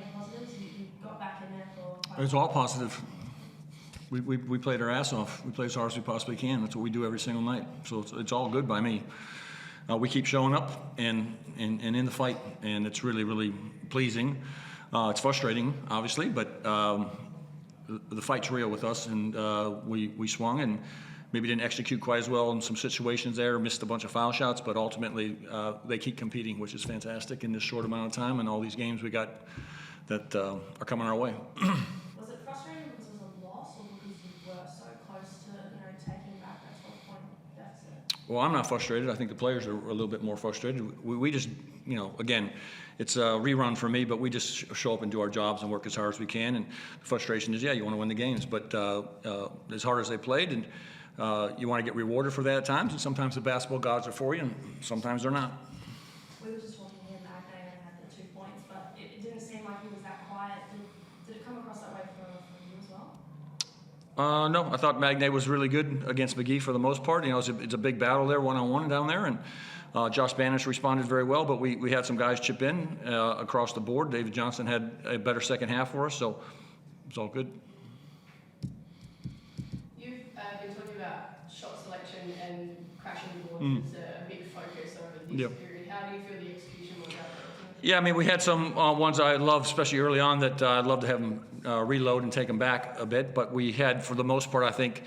any positives? You got back in there for quite It's all positive. We played our ass off. We play as hard as we possibly can. That's what we do every single night. So it's all good by me. We keep showing up and in the fight, and it's really, really pleasing. It's frustrating, obviously, but the fight's real with us, and we swung and maybe didn't execute quite as well in some situations there, missed a bunch of foul shots, but ultimately they keep competing, which is fantastic in this short amount of time, and all these games we got that are coming our way. Was it frustrating because it was a loss, or because you were so close to taking back that 12-point deficit? Well, I'm not frustrated. I think the players are a little bit more frustrated. We just, again, it's a rerun for me, but we just show up and do our jobs and work as hard as we can. And the frustration is, you want to win the games, but as hard as they played, and you want to get rewarded for that at times, and sometimes the basketball gods are for you, and sometimes they're not. We were just talking here, Magnay had the 2 points, but it didn't seem like he was that quiet. Did it come across that way for you as well? No, I thought Magnay was really good against McGee for the most part. It's a big battle there, one-on-one down there, and Josh Banish responded very well, but we had some guys chip in across the board. David Johnson had a better second half for us, so it's all good. You've been talking about shot selection and crashing boards as a big focus over this period. How do you feel the execution was out there? Yeah, we had some ones I loved, especially early on, that I'd love to have them reload and take them back a bit, but we had, for the most part, I think,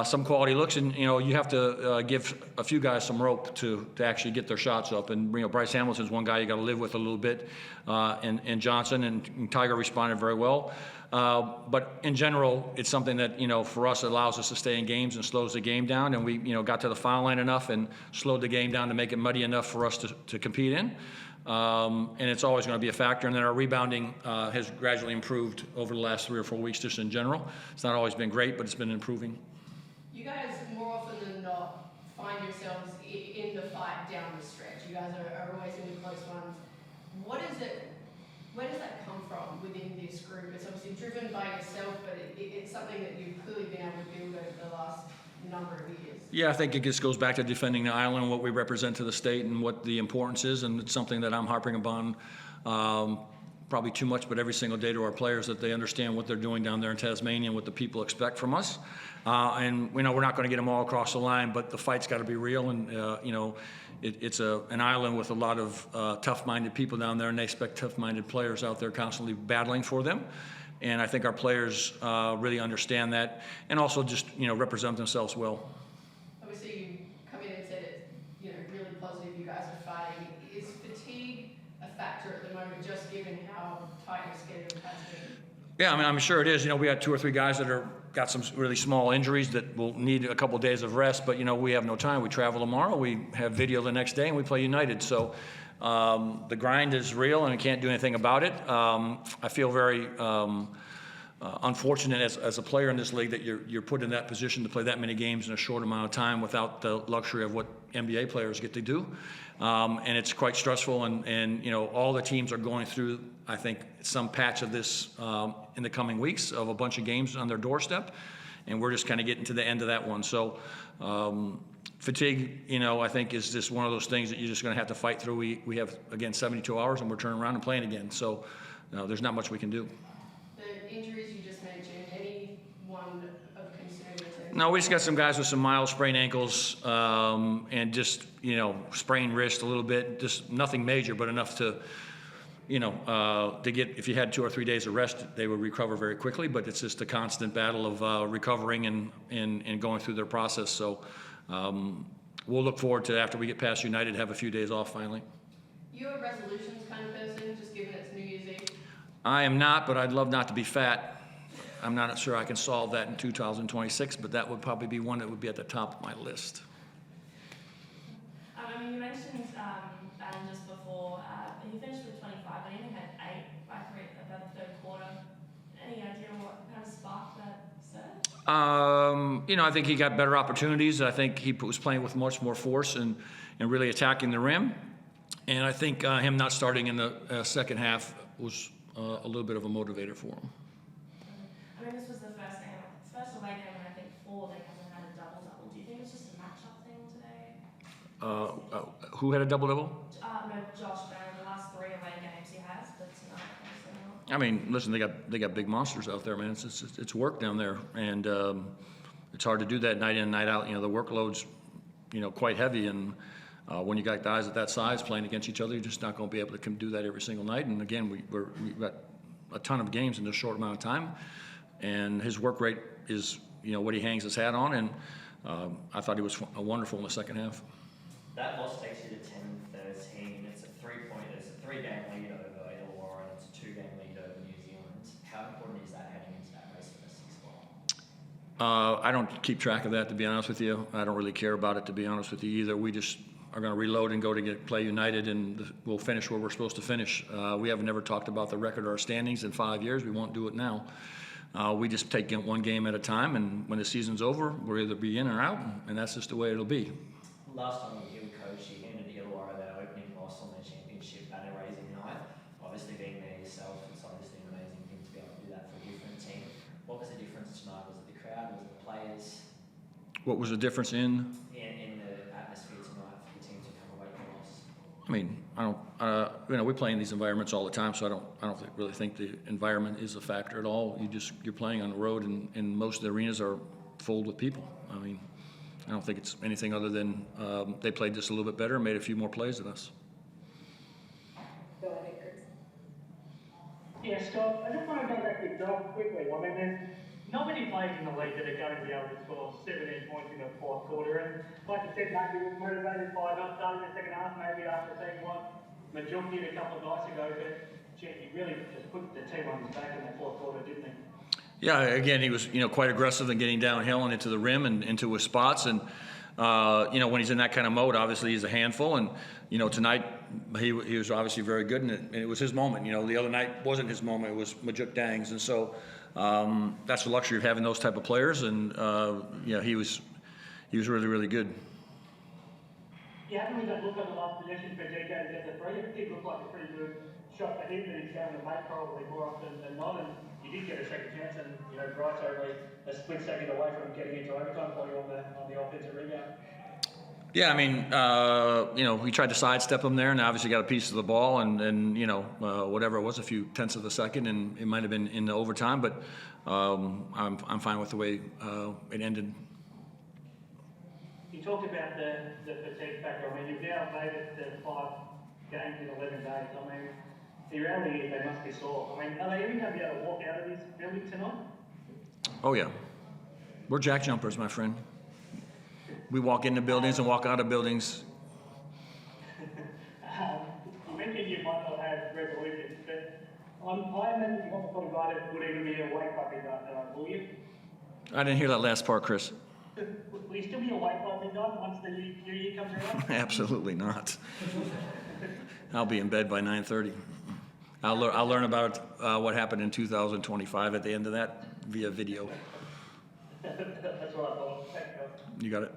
some quality looks, and you have to give a few guys some rope to actually get their shots up. And Bryce Hamilton's one guy you got to live with a little bit, and Johnson and Tiger responded very well. But in general, it's something that for us it allows us to stay in games and slows the game down. And we got to the foul line enough and slowed the game down to make it muddy enough for us to compete in. And it's always going to be a factor. And then our rebounding has gradually improved over the last 3 or 4 weeks, just in general. It's not always been great, but it's been improving. You guys, more often than not, find yourselves in the fight down the stretch. You guys are always in the close ones. What is it? Where does that come from within this group? It's obviously driven by yourself, but it's something that you've clearly been able to build over the last number of years. Yeah, I think it just goes back to defending the island, what we represent to the state, and what the importance is, and it's something that I'm harping upon probably too much, but every single day to our players, that they understand what they're doing down there in Tasmania and what the people expect from us. And we're not going to get them all across the line, but the fight's got to be real, and it's an island with a lot of tough-minded people down there, and they expect tough-minded players out there constantly battling for them. And I think our players really understand that, and also just represent themselves well. Obviously, you come in and said it's really positive. You guys are fighting. Is fatigue a factor at the moment, just given how tight your schedule has been? Yeah, I'm sure it is. We got 2 or 3 guys that got some really small injuries that will need a couple of days of rest, but we have no time. We travel tomorrow, we have video the next day, and we play United. So the grind is real, and I can't do anything about it. I feel very unfortunate as a player in this league that you're put in that position to play that many games in a short amount of time without the luxury of what NBA players get to do. And it's quite stressful, and all the teams are going through, I think, some patch of this in the coming weeks of a bunch of games on their doorstep, and we're just kind of getting to the end of that one. So fatigue, I think, is just one of those things that you're just going to have to fight through. We have, again, 72 hours, and we're turning around and playing again. So there's not much we can do. The injuries you just mentioned, any one of concern? No, we just got some guys with some mild sprained ankles and just, sprained wrist a little bit. Just nothing major, but enough to get, if you had 2 or 3 days of rest, they would recover very quickly, but it's just a constant battle of recovering and going through their process. So we'll look forward to, after we get past United, have a few days off finally. You're a resolutions kind of person, just given it's New Year's Eve? I am not, but I'd love not to be fat. I'm not sure I can solve that in 2026, but that would probably be one that would be at the top of my list. You mentioned Adam just before. He finished with 25, but he only had 8 by the third quarter. Any idea what kind of sparked that surge? I think he got better opportunities. I think he was playing with much more force and really attacking the rim. And I think him not starting in the second half was a little bit of a motivator for him. This was the first away game in, I think, 4 that hasn't had a double-double. Do you think it's just a matchup thing today? Who had a double-double? No, Josh Barron. The last 3 away games he has, but tonight, obviously not. I mean, listen, they got big monsters out there, man. It's work down there, and it's hard to do that night in and night out. You know, the workload's quite heavy, and when you got guys at that size playing against each other, you're just not going to be able to do that every single night. And again, we've got a ton of games in this short amount of time, and his work rate is what he hangs his hat on, and I thought he was wonderful in the second half. That loss takes you to 10-13. It's a 3-game lead over Illawarra, and it's a 2-game lead over New Zealand. How important is that heading into that race for the sixth spot? I don't keep track of that, to be honest with you. I don't really care about it, to be honest with you, either. We just are going to reload and go to play United, and we'll finish where we're supposed to finish. We have never talked about the record or our standings in 5 years. We won't do it now. We just take it one game at a time, and when the season's over, we'll either be in or out, and that's just the way it'll be. Last time you were coach, you handed Illawarra their opening loss on their championship banner-raising night. Obviously, being there yourself, it's obviously an amazing thing to be able to do that for a different team. What was the difference tonight? Was it the crowd? Was it the players? What was the difference in the atmosphere tonight for the team to come away with a loss? I mean, we play in these environments all the time, so I don't really think the environment is a factor at all. You're playing on the road, and most of the arenas are full with people. I mean, I don't think it's anything other than they played just a little bit better and made a few more plays than us. Go ahead, Chris. Yeah, Scott, I just want to go back to Joel quickly. I mean, there's not many players in the league that are going to be able to score 17 points in the fourth quarter. And like you said, maybe he was motivated by not starting the second half, maybe after seeing what Majuk did a couple of nights ago. But he really just put the team on his back in the fourth quarter, didn't he? Yeah, again, he was quite aggressive in getting downhill and into the rim and into his spots, and when he's in that kind of mode, obviously he's a handful. And tonight he was obviously very good, and it was his moment. The other night wasn't his moment; it was Majuk Dang's, and so that's the luxury of having those type of players. And he was really, really good. You haven't really looked at the last possession for JK to get the free. It did look like a pretty good shot for him that he's going to make probably more often than not. And you did get a second chance, and Bryce only a split second away from getting into overtime for you on the offensive rebound. Yeah, I mean, we tried to sidestep him there, and obviously got a piece of the ball, and whatever it was, a few tenths of a second, and it might have been in the overtime, but I'm fine with the way it ended. You talked about the fatigue factor. I mean, you've now made it to 5 games in 11 days. I mean, the reality is they must be sore. I mean, are they even going to be able to walk out of this building tonight? Oh, yeah. We're JackJumpers, my friend. We walk into buildings and walk out of buildings. You mentioned you might not have resolutions, but I imagine you're not the sort of guy that would even be awake by midnight tonight, will you? I didn't hear that last part, Chris. Will you still be awake by midnight once the new year comes around? Absolutely not. I'll be in bed by 9:30. I'll learn about what happened in 2025 at the end of that via video. That's what I thought. Thanks, guys. You got it.